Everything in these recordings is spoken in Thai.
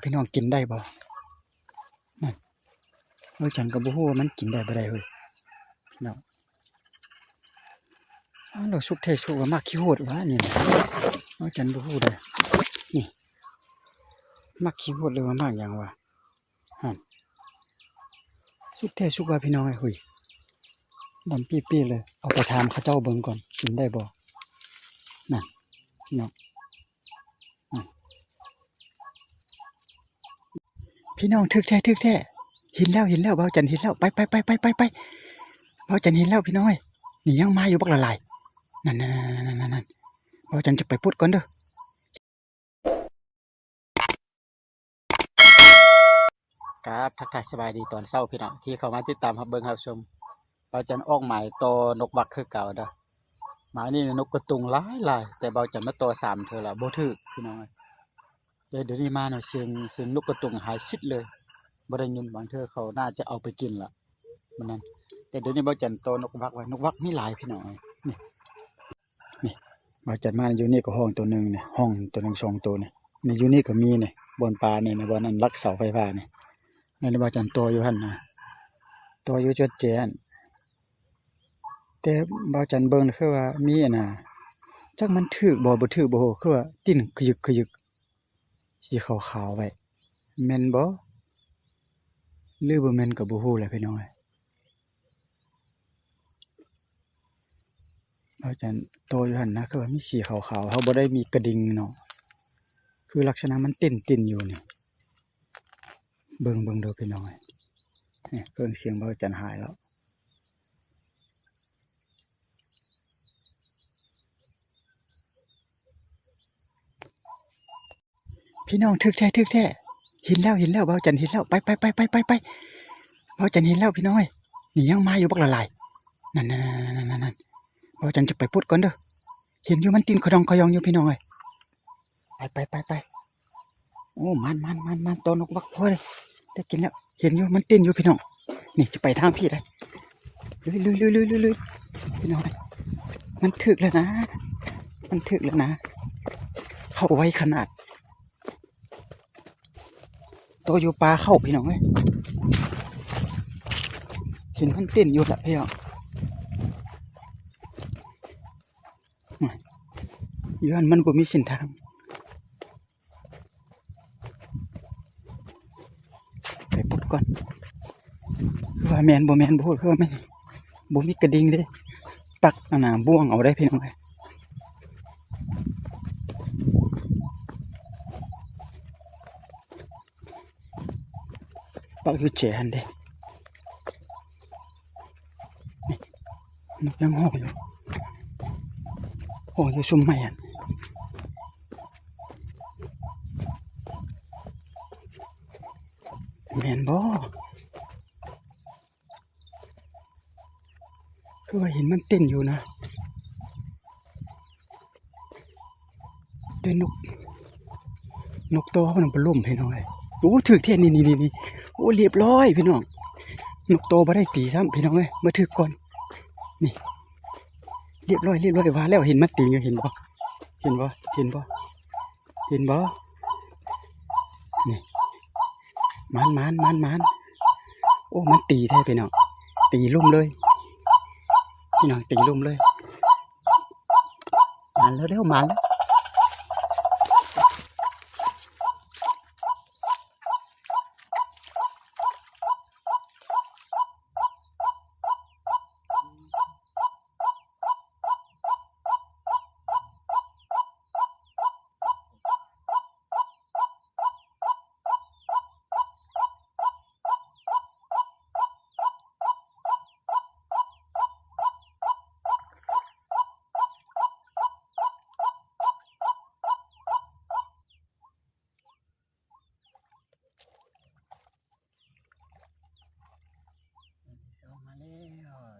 พี่น้องกินได้บ่นั่นฉันก็บ่ฮู้ว่ามันกินได้บ่ได้เฮ้ยพี่น้องเราสุกเทสุกว่ามากขี้โหดวะนี่นะฉันบ่ฮู้ได้นี่มักขี้โหดเลยว่ามากอย่างวะหั่นสุกเทสุกว่าพี่น้องเฮ้ยดำปี้ๆเลยเอาไปถามเขาเจ้าเบิ่งก่อนกินได้บ่นั่นพี่น้องพี่น้องทึกแท้เห็นแล้วเบาจันเห็นแล้วไปเบาจันเห็นแล้วพี่น้อยนี่ยังมาอยู่บักละลายนั่นเบาจันจะไปพูดก่อนเด้อครับทักทายสบายดีตอนเช้าพี่น้องที่เข้ามาติดตามรับเบิ่งรับชมเบาจันออกหมายตัวนกวักคือเก่าเด้อหมายนี่นกกระตุงหลายแต่เบาจันมาตัว3เทื่อละบ่ถึกพี่น้องเดี๋ยวนี้มาเนาะเสียงนกกระตุงหายซิดเลยบ่ได้ยินบางเทื่อเขาน่าจะเอาไปกินละมันนั้นแต่เดี๋ยวนี้เบาจันตัวนกวักไว้นกวักมีหลายพี่น้องนี่เบาจันมาอยู่นี่ก็ห้องตัวนึงเนี่ยห้องตัวนึง2ตัวนี่นี่อยู่นี่ก็มีนี่บนปลานี่นะบ่นั้นรักเสาไฟฟ้านี่นั่นเบาจันตัวอยู่หั่นนะตัวอยู่จดแจ้นแต่เบาจันเบิ่งคือว่ามีน่ะจักมันถึกบ่ถึกบ่คือว่าติ้นขยึกสีขาวๆไว้แม่นบ่หรือบ่แม่นก็บ่ฮู้แหละพี่น้องเบาจันโตอยู่หั่นนะคือว่ามีสีขาวๆเฮาบ่ได้มีกระดิ่งเนาะคือลักษณะมันติ้นอยู่นี่เบิ่งเด้อพี่น้องนี่เครื่องเสียงเบาจันหายแล้วพี่น้องทึกแท้เห็นแล้วเบาจันเห็นแล้วไปเบาจันเห็นแล้วพี่น้อยนี่ยังมาอยู่บักละลายนั่นเบาจันจะไปพูดก่อนเด้อเห็นอยู่มันตีนขยองอยู่พี่น้องไปโอ้มันตัวนกวักพอเลยได้กินแล้วเห็นอยู่มันตีนอยู่พี่น้องนี่จะไปทางพี่ได้ลุยพี่น้องมันถึกแล้วนะเข้าไว้ขนาดตัวอยู่ปลาเข้าพี่น้องเลยเห็นมันเต้นอยู่ละพี่น้องย้อนมันบ่มีเส้นทางไปปุ๊บก่อนคือว่าแมนบ่พูดคือว่าแมนบ่มีกระดิ่งเลยปักหนาบ่วงเอาได้พี่น้องเลยปักอยู่แจนเด้นกยังห้องอยู่ซุ่มไม้อันแมนบ่คือว่าเห็นมันเต้นอยู่นะแต่นกตัวมันบ่ล่มพี่น้องเลยโอ้ถึกเท่นี่โอ้เรียบร้อยพี่น้องนกโตบ่ได้ตีซ้ำพี่น้องเลยมาถึกก่อนนี่เรียบร้อยว่าแล้วเห็นมันตีอยู่เห็นบ่นี่มันโอ้มันตีแท้พี่น้องตีลุ่มเลยพี่น้องตีลุ่มเลยมันแล้วมันแล้ว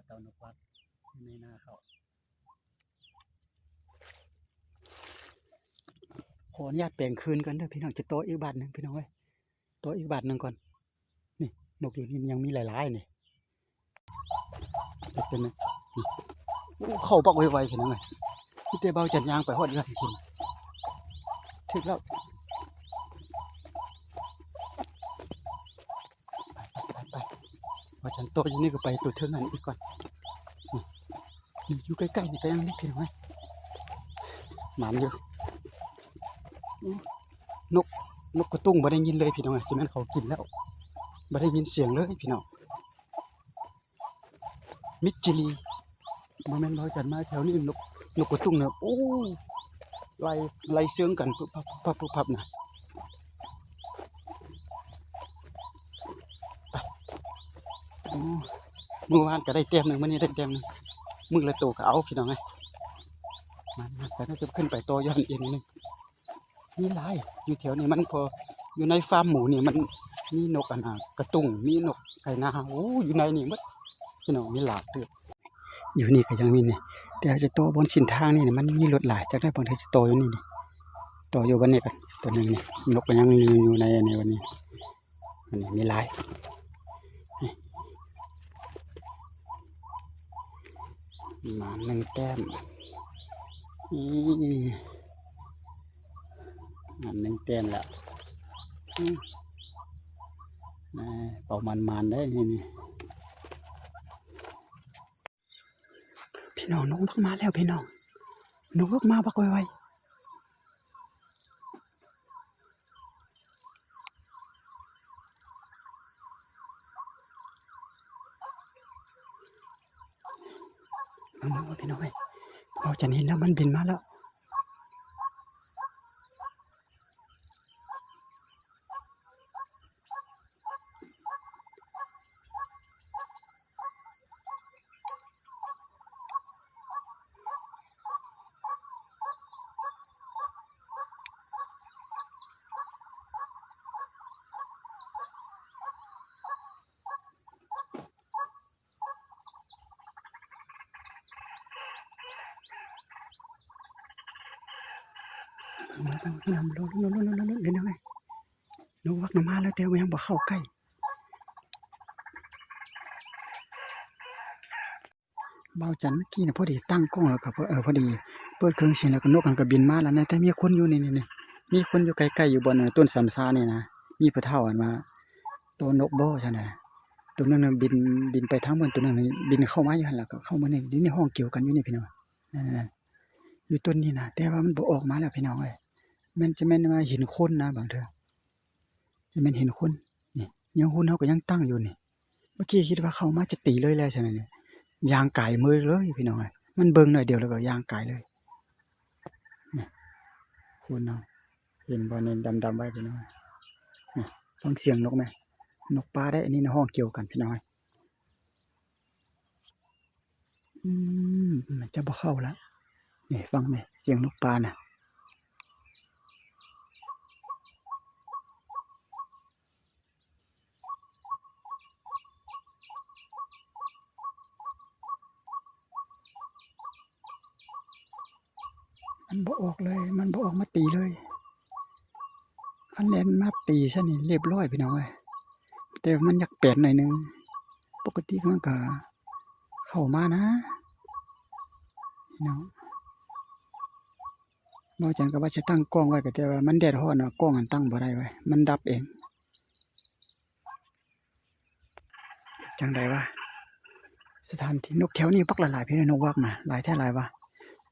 เต่านกวักในนาเขาขออนุญาตแปลงคืนกันเด้อพี่น้องจะโตอีกบาทนึงพี่น้องเอ้ยโตอีกบาทนึงก่อนนี่นกอยู่นี่ยังมีหลายๆนี่เป็นนะเข้าปักไวๆพี่น้องเอ้ยพี่เต้เบาจันยางไปฮอดเรือนกินถึกแล้ว พอฉันโตอยู่นี่ก็ไปตัวเท่านั้นอีกก่อนนี่อยู่ใกล้ๆนี่ไปยังนี่เพียงไหมหมานอยู่นกนกกระตุ้งบ่ได้ยินเลยพี่น้องที่มันเขากินแล้วบ่ได้ยินเสียงเลยพี่น้องมิดจิลีบ่แม่นบ่กันมาแถวนี้นกกระตุ้งเนี่ยโอ้ไล่เสียงกันปุ๊บปั๊บนะเมื่อวานก็ได้เต็มหนึ่งมื้อนี้ได้เต็มหนึ่งมื้อละตัวก็เอาพี่น้องไงมาแต่น่าจะขึ้นไปโตย้อนอีกนิดนึงมีหลายอยู่แถวนี้มันพออยู่ในฟาร์มหมูนี่มันมีนกอันน่ะกระตุ้งมีนกไก่นาโอ้อยู่ในนี่หมดพี่น้องมีหลากตัวอยู่นี่ก็ยังมีนี่แต่จะโตบนสินทางนี่มันมีรถหลายจากได้บางทีจะโตอยู่นี่โตอยู่วันนี้กันตัวนึงนี่นกก็ยังอยู่ในวันนี้มีหลายมาหนึ่งแต้มหนึ่งแต้มแล้วเป่ามันได้นี่พี่น้องนกพักมาแล้วพี่น้องนกพักมาบักไวๆพี่น้องเราจะเห็นแล้วมันบินมาแล้วพี่น้องลุ้นเห็นไหมนกวักมาแล้วแต่ว่ายังบ่เข้าใกล้เบาจันเมื่อกี้นะพอดีตั้งกล้องแล้วก็พอดีเปิดเครื่องเสียงแล้วก็นกกันก็บินมาแล้วนะแต่มีคนอยู่นี่มีคนอยู่ใกล้ๆอยู่บนต้นสำซานี่นะมีผู้เฒ่าอันมาตัวนกบ่ใช่ไหมตัวนึงบินไปทั้งบนตัวนึงบินเข้ามาอยู่หันแล้วก็เข้ามาในห้องเกี่ยวกันอยู่นี่พี่น้องอยู่ต้นนี้นะแต่ว่ามันบ่ออกมาแล้วพี่น้องมันจะแม่นมาเห็นคนนะบางเถอะจะแม่นเห็นคนนี่ยังหุ่นเขาก็ยังตั้งอยู่นี่เมื่อกี้คิดว่าเข้ามาจะตีเลยแล้วใช่ไหมเนี่ยยางไก่มือเลยพี่น้องมันเบิ่งหน่อยเดียวแล้วก็ยางไก่เลยนี่คุณน้องเห็นบอลนี่ดำไว้พี่น้องนี่ฟังเสียงนกไหมนกปลาได้อันนี้ในห้องเกี่ยวกันพี่น้องมันจะบ่เข้าแล้วนี่ฟังไหมเสียงนกปลาน่ะมันบ่ออกเลยมันบ่ออกมาตีเลยคันเล่นมาตีซะนี่เรียบร้อยพี่น้องแต่มันอยากเปลี่ยนหน่อยนึงปกติมันก็เข้ามานะพี่น้องนอกจากก็ว่าจะตั้งกล้องไว้ก็แต่ว่ามันแดดร้อนกล้องมันตั้งบ่ได้ไว้มันดับเองจังใดวะสถานที่นกแถวนี้ปักหลายพี่นกวักนะหลายแท้หลายวะ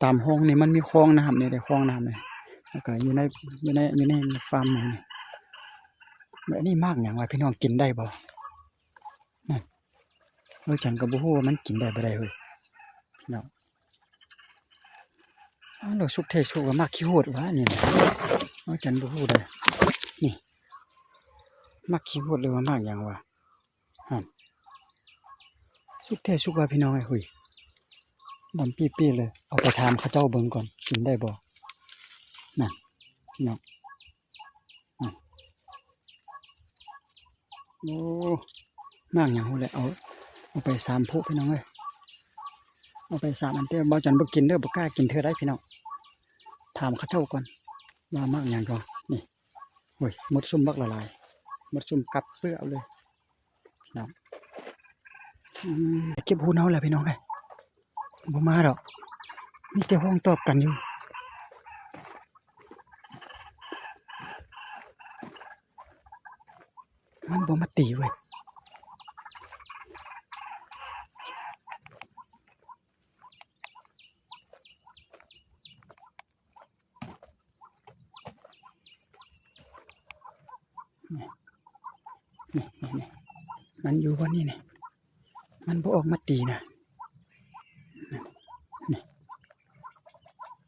ตามห้องนี่มันมีคลองน้ำเนี่ยแต่คลองน้ำเนี่ยแล้วก็อยู่ในฟาร์มหมูนี่แบบนี้มากอย่างไรพี่น้องกินได้บ่นั่นฉันก็บ่ฮู้ว่ามันกินได้บ่ได้เฮ้ยพี่น้องเราสุกเทสุกว่ามากขี้โหดวะนี่ฉันบ่ฮู้เลยนี่มากขี้โหดเลยว่ามากอย่างวะสุกเทสุกว่าพี่น้องเฮ้ยดำปี้ๆเลยเอาไปทำข้าเจ้าเบิ่งก่อนกินได้บ่นั่นพี่น้องโอ้มากอย่างหูเลยเอาไป3 ผู้พี่น้องเอาไป3 อันเต้บ่จันบ่กินเด้อบ่กล้ากินเธอได้พี่น้องถามข้าเจ้าก่อนว่ามากอย่างก่อนนี่โอ้ยมดซุ่มบักละลายมดซุ่มกับเปลือกเลยน้องเก็บหูเนาแหละพี่น้องบ่มาดอกมีแต่ห้องตอบกันอยู่มันบ่มาตีเว้ย นี่มันอยู่บนนี่นี่มันบ่ออกมาตีนะ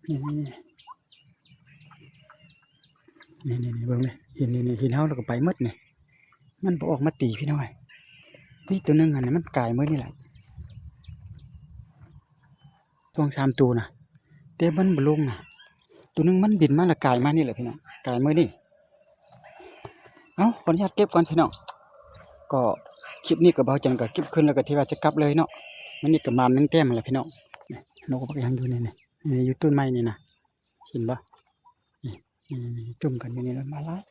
นี่นี่เบิ่งเลยเห็นนี่เห็นเฮาแล้วก็ไปหมดนี่มันบ่ออกมาตีพี่น้อยนี่ตัวนึงอันนี้มันกายมื้อนี่แหละช่วง3ตัวน่ะแต่มันบ่ลงน่ะตัวนึงมันบินมาแล้วกายมานี่แหละพี่น้องกายมื้อนี่เอ้าขออนุญาตเก็บก่อนพี่น้องก็คลิปนี้ก็เบาจังก็เก็บขึ้นแล้วก็ที่ว่าจะกลับเลยเนาะมันนี่ก็มา1 แต้มแล้วพี่น้องนกก็ยังอยู่นี่อยู่ต้นไม้นี่นะเห็นบ่นี่จุ่มกันอยู่นี่แล้วมาหลาย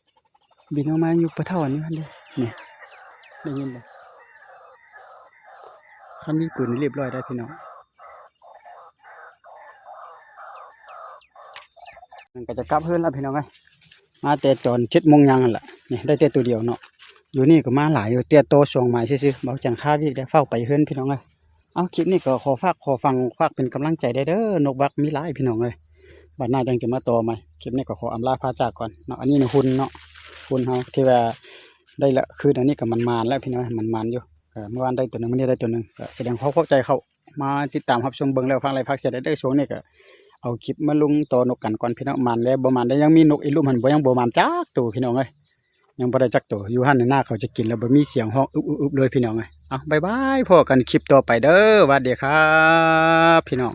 บินออกมาอยู่ปะเท่าอันนี้มันดินี่ได้ยินบ่คันมีปืนเรียบร้อยได้พี่น้องมันก็จะกลับเฮือนแล้วพี่น้องเอ้ยมาแต่ตอน7 โมงยังนั่นแหละนี่ได้แต่ตัวเดียวเนาะอยู่นี่ก็มาหลายอยู่เตี้ยโต2 หมายซื่อๆเบาจังค่าวิ่งได้เฝ้าไปเฮือนพี่น้องเอ้ยเอาคลิปนี้ก็ขอฟังเป็นกำลังใจได้เด้อนกบักมีหลายพี่น้องเอ้ยบัดหน้าจังจะมาต่อใหม่คลิปนี้ก็ขออำลาพาจากก่อนเนาะอันนี้หุ่นเนาะหุ่นเฮาที่ว่าได้ละคืออันนี้ก็มันแล้วพี่น้องมันอยู่เมื่อวานได้ตัวนึงมื้อนี้ได้ตัวนึงก็แสดงความเข้าใจเขามาติดตามรับชมเบิ่งแล้วฟังอะไรพักเสียได้ช่วงนี้ก็เอาคลิปมาลงต่อนกกันก่อนพี่น้องมันแล้วบ่มันได้ยังมีนกอีลุ่มหันบ่ยังบ่มันจักตัวพี่น้องเอ้ยยังบ่ได้จักตัวอยู่หั่นหน้าเขาจะกินแล้วบ่มีเสียงฮ้องอึบเลยพี่น้องเอ้ยเอาบ๊ายบายพอกันคลิปต่อไปเด้อสวัสดีครับพี่น้อง